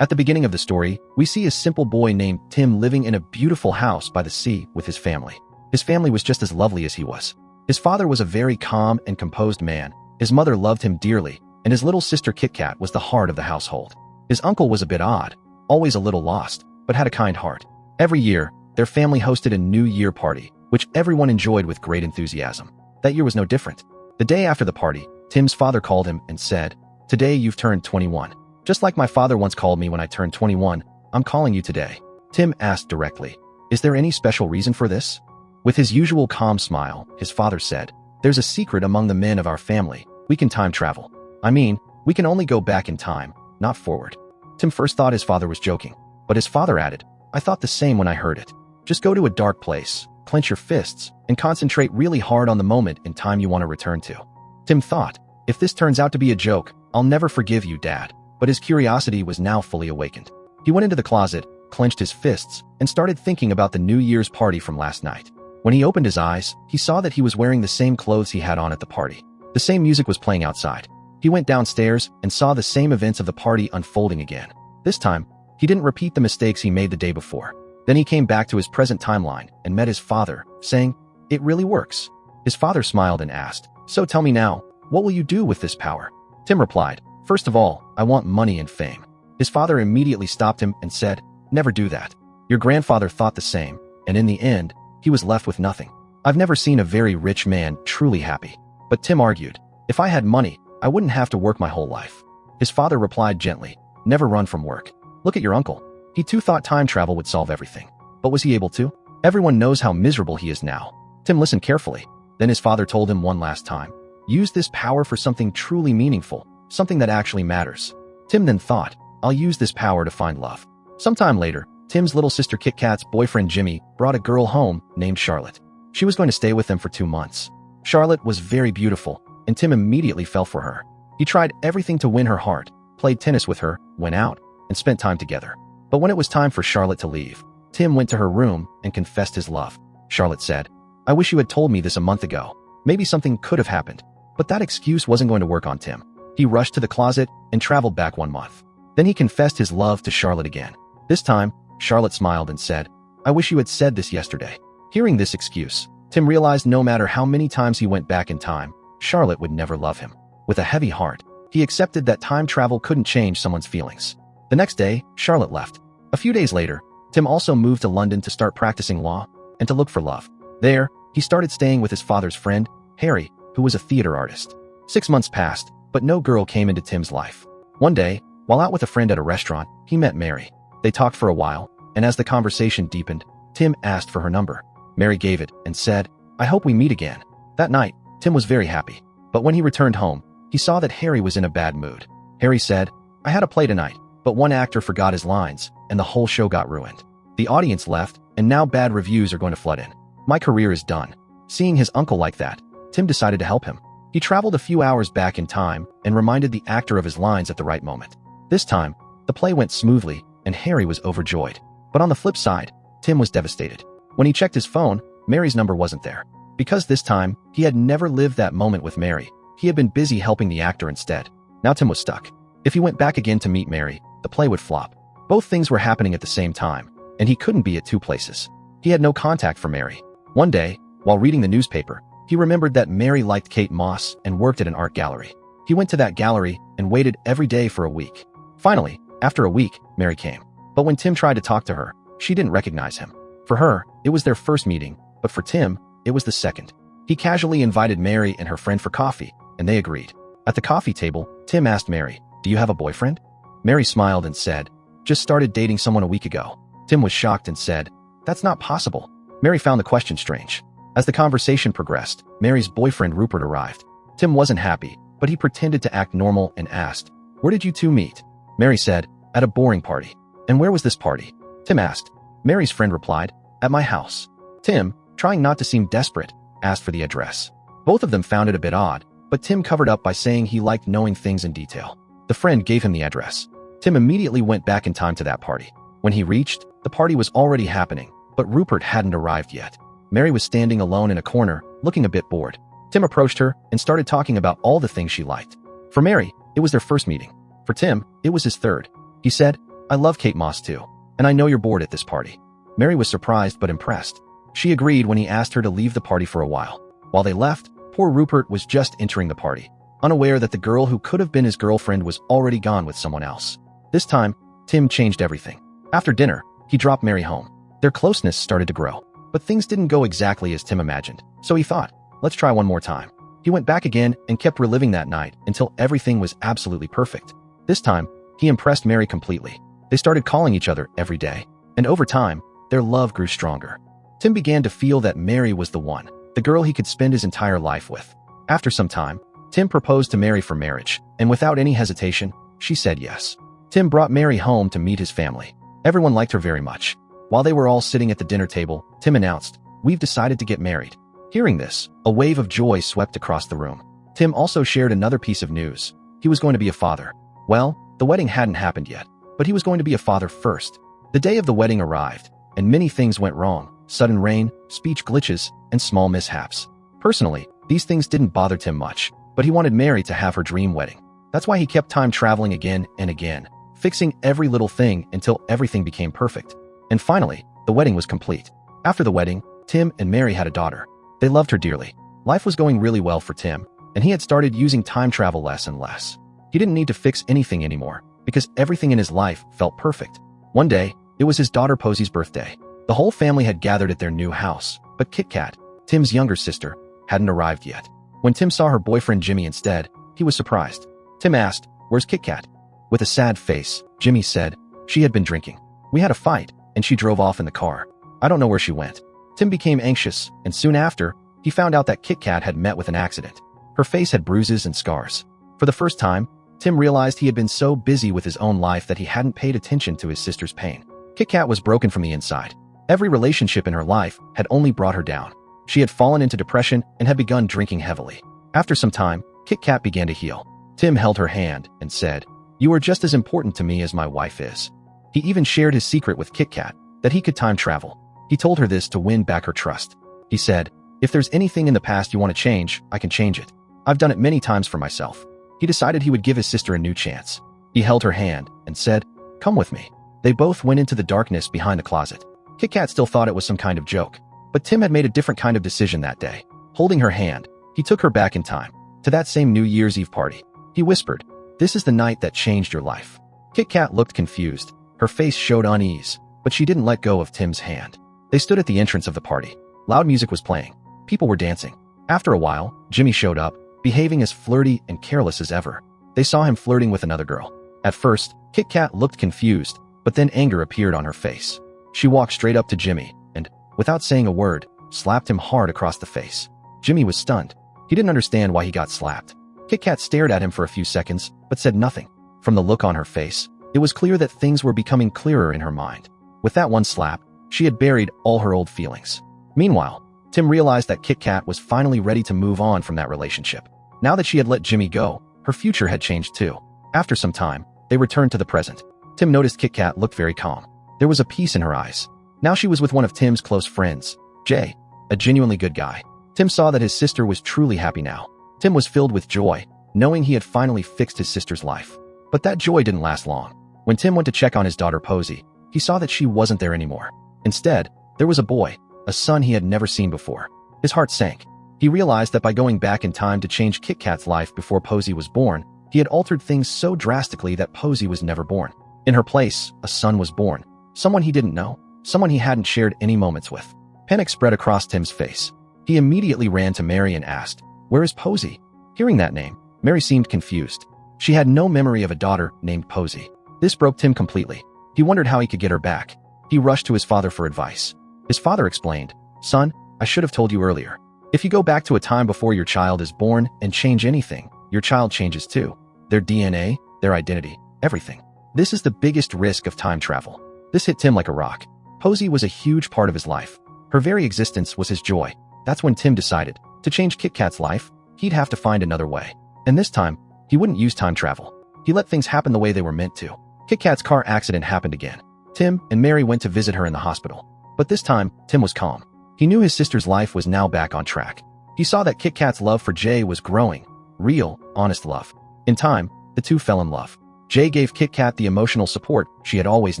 At the beginning of the story, we see a simple boy named Tim living in a beautiful house by the sea with his family. His family was just as lovely as he was. His father was a very calm and composed man. His mother loved him dearly, and his little sister Kit Kat was the heart of the household. His uncle was a bit odd, always a little lost, but had a kind heart. Every year, their family hosted a New Year party, which everyone enjoyed with great enthusiasm. That year was no different. The day after the party, Tim's father called him and said, "Today you've turned 21. Just like my father once called me when I turned 21, I'm calling you today." Tim asked directly, "Is there any special reason for this?" With his usual calm smile, his father said, "There's a secret among the men of our family. We can time travel. I mean, we can only go back in time, not forward." Tim first thought his father was joking, but his father added, "I thought the same when I heard it. Just go to a dark place, clench your fists, and concentrate really hard on the moment in time you want to return to." Tim thought, "If this turns out to be a joke, I'll never forgive you, Dad." But his curiosity was now fully awakened. He went into the closet, clenched his fists, and started thinking about the New Year's party from last night. When he opened his eyes, he saw that he was wearing the same clothes he had on at the party. The same music was playing outside. He went downstairs and saw the same events of the party unfolding again. This time, he didn't repeat the mistakes he made the day before. Then he came back to his present timeline and met his father, saying, "It really works." His father smiled and asked, "So tell me now, what will you do with this power?" Tim replied, "First of all, I want money and fame." His father immediately stopped him and said, "Never do that. Your grandfather thought the same, and in the end, he was left with nothing. I've never seen a very rich man truly happy." But Tim argued, "If I had money, I wouldn't have to work my whole life." His father replied gently, "Never run from work. Look at your uncle. He too thought time travel would solve everything. But was he able to? Everyone knows how miserable he is now." Tim listened carefully. Then his father told him one last time, "Use this power for something truly meaningful, something that actually matters." Tim then thought, "I'll use this power to find love." Sometime later, Tim's little sister Kit Kat's boyfriend Jimmy brought a girl home named Charlotte. She was going to stay with them for 2 months. Charlotte was very beautiful, and Tim immediately fell for her. He tried everything to win her heart, played tennis with her, went out, and spent time together. But when it was time for Charlotte to leave, Tim went to her room and confessed his love. Charlotte said, "I wish you had told me this a month ago. Maybe something could have happened." But that excuse wasn't going to work on Tim. He rushed to the closet and traveled back 1 month. Then he confessed his love to Charlotte again. This time, Charlotte smiled and said, "I wish you had said this yesterday." Hearing this excuse, Tim realized no matter how many times he went back in time, Charlotte would never love him. With a heavy heart, he accepted that time travel couldn't change someone's feelings. The next day, Charlotte left. A few days later, Tim also moved to London to start practicing law and to look for love. There, he started staying with his father's friend, Harry, who was a theater artist. 6 months passed, but no girl came into Tim's life. One day, while out with a friend at a restaurant, he met Mary. They talked for a while, and as the conversation deepened, Tim asked for her number. Mary gave it and said, "I hope we meet again." That night, Tim was very happy. But when he returned home, he saw that Harry was in a bad mood. Harry said, "I had a play tonight, but one actor forgot his lines, and the whole show got ruined. The audience left, and now bad reviews are going to flood in. My career is done." Seeing his uncle like that, Tim decided to help him. He traveled a few hours back in time and reminded the actor of his lines at the right moment. This time, the play went smoothly, and Harry was overjoyed. But on the flip side, Tim was devastated. When he checked his phone, Mary's number wasn't there. Because this time, he had never lived that moment with Mary. He had been busy helping the actor instead. Now Tim was stuck. If he went back again to meet Mary, the play would flop. Both things were happening at the same time, and he couldn't be at 2 places. He had no contact for Mary. One day, while reading the newspaper, he remembered that Mary liked Kate Moss and worked at an art gallery. He went to that gallery and waited every day for a week. Finally, after a week, Mary came. But when Tim tried to talk to her, she didn't recognize him. For her, it was their first meeting, but for Tim, it was the second. He casually invited Mary and her friend for coffee, and they agreed. At the coffee table, Tim asked Mary, "Do you have a boyfriend?" Mary smiled and said, "Just started dating someone a week ago." Tim was shocked and said, "That's not possible." Mary found the question strange. As the conversation progressed, Mary's boyfriend Rupert arrived. Tim wasn't happy, but he pretended to act normal and asked, "Where did you two meet?" Mary said, "At a boring party." "And where was this party?" Tim asked. Mary's friend replied, "At my house." Tim, trying not to seem desperate, asked for the address. Both of them found it a bit odd, but Tim covered up by saying he liked knowing things in detail. The friend gave him the address. Tim immediately went back in time to that party. When he reached, the party was already happening, but Rupert hadn't arrived yet. Mary was standing alone in a corner, looking a bit bored. Tim approached her and started talking about all the things she liked. For Mary, it was their first meeting. For Tim, it was his third. He said, I love Kate Moss too. And I know you're bored at this party. Mary was surprised but impressed. She agreed when he asked her to leave the party for a while. While they left, poor Rupert was just entering the party, unaware that the girl who could have been his girlfriend was already gone with someone else. This time, Tim changed everything. After dinner, he dropped Mary home. Their closeness started to grow. But things didn't go exactly as Tim imagined, so he thought, let's try one more time. He went back again and kept reliving that night until everything was absolutely perfect. This time, he impressed Mary completely. They started calling each other every day, and over time, their love grew stronger. Tim began to feel that Mary was the one, the girl he could spend his entire life with. After some time, Tim proposed to Mary for marriage, and without any hesitation, she said yes. Tim brought Mary home to meet his family. Everyone liked her very much. While they were all sitting at the dinner table, Tim announced, "We've decided to get married." Hearing this, a wave of joy swept across the room. Tim also shared another piece of news. He was going to be a father. Well, the wedding hadn't happened yet, but he was going to be a father first. The day of the wedding arrived, and many things went wrong. Sudden rain, speech glitches, and small mishaps. Personally, these things didn't bother Tim much, but he wanted Mary to have her dream wedding. That's why he kept time traveling again and again, fixing every little thing until everything became perfect. And finally, the wedding was complete. After the wedding, Tim and Mary had a daughter. They loved her dearly. Life was going really well for Tim, and he had started using time travel less and less. He didn't need to fix anything anymore, because everything in his life felt perfect. One day, it was his daughter Posey's birthday. The whole family had gathered at their new house, but Kit Kat, Tim's younger sister, hadn't arrived yet. When Tim saw her boyfriend Jimmy instead, he was surprised. Tim asked, "Where's Kit Kat?" With a sad face, Jimmy said, "She had been drinking. We had a fight, and she drove off in the car. I don't know where she went." Tim became anxious, and soon after, he found out that Kit Kat had met with an accident. Her face had bruises and scars. For the first time, Tim realized he had been so busy with his own life that he hadn't paid attention to his sister's pain. Kit Kat was broken from the inside. Every relationship in her life had only brought her down. She had fallen into depression and had begun drinking heavily. After some time, Kit Kat began to heal. Tim held her hand and said, "You are just as important to me as my wife is." He even shared his secret with Kit Kat, that he could time travel. He told her this to win back her trust. He said, "If there's anything in the past you want to change, I can change it. I've done it many times for myself." He decided he would give his sister a new chance. He held her hand and said, "Come with me." They both went into the darkness behind the closet. Kit Kat still thought it was some kind of joke, but Tim had made a different kind of decision that day. Holding her hand, he took her back in time, to that same New Year's Eve party. He whispered, "This is the night that changed your life." Kit Kat looked confused. Her face showed unease, but she didn't let go of Tim's hand. They stood at the entrance of the party. Loud music was playing. People were dancing. After a while, Jimmy showed up, behaving as flirty and careless as ever. They saw him flirting with another girl. At first, Kit Kat looked confused, but then anger appeared on her face. She walked straight up to Jimmy and, without saying a word, slapped him hard across the face. Jimmy was stunned. He didn't understand why he got slapped. Kit Kat stared at him for a few seconds, but said nothing. From the look on her face, it was clear that things were becoming clearer in her mind. With that one slap, she had buried all her old feelings. Meanwhile, Tim realized that Kit Kat was finally ready to move on from that relationship. Now that she had let Jimmy go, her future had changed too. After some time, they returned to the present. Tim noticed Kit Kat looked very calm. There was a peace in her eyes. Now she was with one of Tim's close friends, Jay, a genuinely good guy. Tim saw that his sister was truly happy now. Tim was filled with joy, knowing he had finally fixed his sister's life. But that joy didn't last long. When Tim went to check on his daughter Posey, he saw that she wasn't there anymore. Instead, there was a boy, a son he had never seen before. His heart sank. He realized that by going back in time to change Kit Kat's life before Posey was born, he had altered things so drastically that Posey was never born. In her place, a son was born. Someone he didn't know, someone he hadn't shared any moments with. Panic spread across Tim's face. He immediately ran to Mary and asked, "Where is Posey?" Hearing that name, Mary seemed confused. She had no memory of a daughter named Posey. This broke Tim completely. He wondered how he could get her back. He rushed to his father for advice. His father explained, "Son, I should have told you earlier. If you go back to a time before your child is born and change anything, your child changes too. Their DNA, their identity, everything. This is the biggest risk of time travel." This hit Tim like a rock. Posey was a huge part of his life. Her very existence was his joy. That's when Tim decided, to change Kit Kat's life, he'd have to find another way. And this time, he wouldn't use time travel. He let things happen the way they were meant to. Kit Kat's car accident happened again. Tim and Mary went to visit her in the hospital. But this time, Tim was calm. He knew his sister's life was now back on track. He saw that Kit Kat's love for Jay was growing. Real, honest love. In time, the two fell in love. Jay gave Kit Kat the emotional support she had always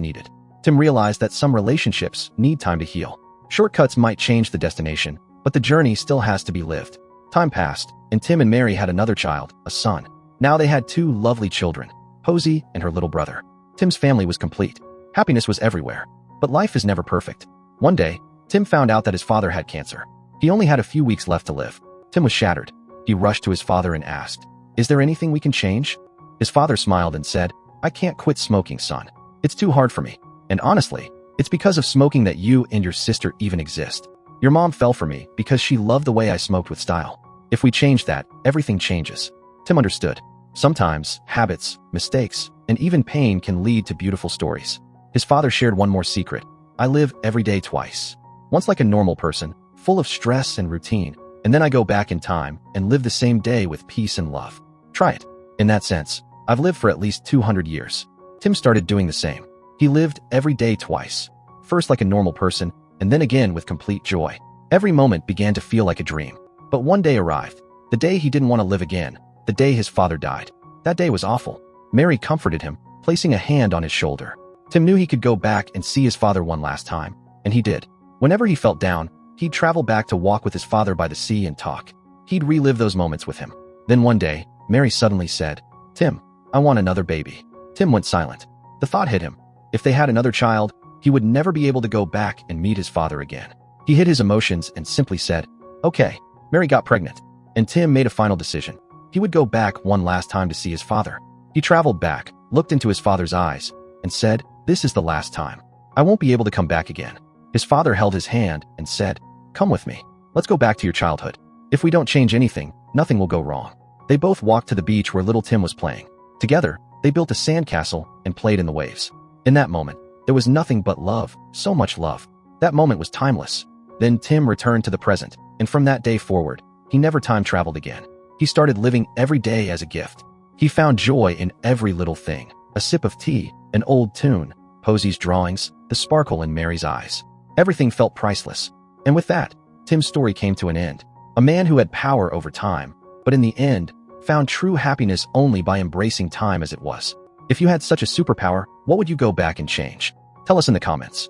needed. Tim realized that some relationships need time to heal. Shortcuts might change the destination, but the journey still has to be lived. Time passed, and Tim and Mary had another child, a son. Now they had two lovely children, Posey and her little brother. Tim's family was complete. Happiness was everywhere. But life is never perfect. One day, Tim found out that his father had cancer. He only had a few weeks left to live. Tim was shattered. He rushed to his father and asked, "Is there anything we can change?" His father smiled and said, "I can't quit smoking, son. It's too hard for me. And honestly, it's because of smoking that you and your sister even exist. Your mom fell for me because she loved the way I smoked with style. If we change that, everything changes." Tim understood. Sometimes, habits, mistakes, and even pain can lead to beautiful stories. His father shared one more secret. "I live every day twice. Once like a normal person, full of stress and routine, and then I go back in time and live the same day with peace and love. Try it." In that sense, I've lived for at least 200 years. Tim started doing the same. He lived every day twice. First like a normal person, and then again with complete joy. Every moment began to feel like a dream. But one day arrived. The day he didn't want to live again. The day his father died. That day was awful. Mary comforted him, placing a hand on his shoulder. Tim knew he could go back and see his father one last time, and he did. Whenever he felt down, he'd travel back to walk with his father by the sea and talk. He'd relive those moments with him. Then one day, Mary suddenly said, "Tim, I want another baby." Tim went silent. The thought hit him. If they had another child, he would never be able to go back and meet his father again. He hid his emotions and simply said, "Okay." Mary got pregnant, and Tim made a final decision. He would go back one last time to see his father. He traveled back, looked into his father's eyes, and said, "This is the last time. I won't be able to come back again." His father held his hand and said, "Come with me. Let's go back to your childhood. If we don't change anything, nothing will go wrong." They both walked to the beach where little Tim was playing. Together, they built a sandcastle and played in the waves. In that moment, there was nothing but love, so much love. That moment was timeless. Then Tim returned to the present, and from that day forward, he never time traveled again. He started living every day as a gift. He found joy in every little thing. A sip of tea, an old tune, Posey's drawings, the sparkle in Mary's eyes. Everything felt priceless. And with that, Tim's story came to an end. A man who had power over time, but in the end, found true happiness only by embracing time as it was. If you had such a superpower, what would you go back and change? Tell us in the comments.